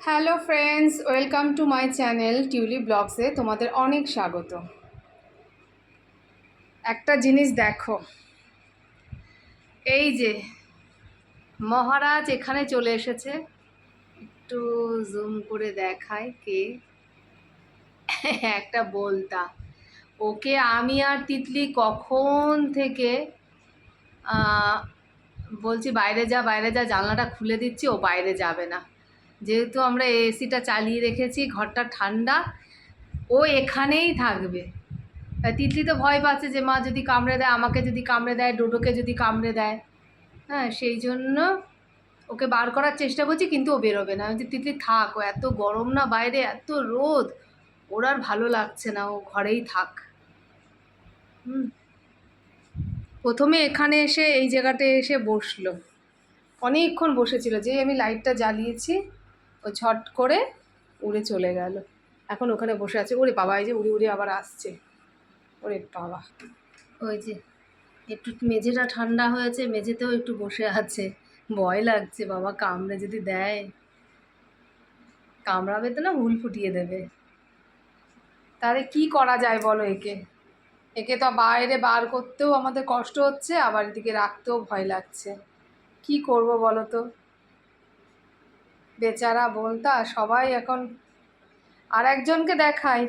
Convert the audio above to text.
Hello friends, welcome to my channel Tuli ব্লগসে তোমাদের অনেক স্বাগত। একটা জিনিস দেখো, এই যে মহারাজ এখানে চলে এসেছে। একটু জুম করে দেখায় কে। একটা বলতা, ওকে আমি আর তিতলি কখন থেকে বলছি বাইরে যা বাইরে যা, জানলাটা খুলে দিচ্ছি, ও বাইরে যাবে না। যেহেতু আমরা এসিটা চালিয়ে রেখেছি, ঘরটা ঠান্ডা, ও এখানেই থাকবে। তিতলি তো ভয় পাচ্ছে যে মা যদি কামড়ে দেয়, আমাকে যদি কামড়ে দেয়, ডোডোকে যদি কামড়ে দেয়। হ্যাঁ, সেই জন্য ওকে বার করার চেষ্টা করছি, কিন্তু ও বেরোবে না। আমি বলছি তিতলি থাক, ও এত গরম না বাইরে, এত রোদ, ওর আর ভালো লাগছে না, ও ঘরেই থাক। প্রথমে এখানে এসে এই জায়গাটায় এসে বসলো, অনেকক্ষণ বসেছিল। যেই আমি লাইটটা জ্বালিয়েছি, ও ঝট করে উড়ে চলে গেল। এখন ওখানে বসে আছে। ওরে বাবা, এই যে উড়ে উড়ে আবার আসছে। ওরে বাবা, ওই যে একটু মেঝেটা ঠান্ডা হয়েছে, মেঝেতেও একটু বসে আছে। ভয় লাগছে বাবা, কামড়ে যদি দেয়। কামড়াবে তো না, হুল ফুটিয়ে দেবে। তাহলে কি করা যায় বলো? একে একে তো বাইরে বার করতেও আমাদের কষ্ট হচ্ছে, আবার এদিকে রাখতেও ভয় লাগছে। কি করব বলো তো? বেচারা বলতা, সবাই এখন আর একজনকে দেখাই,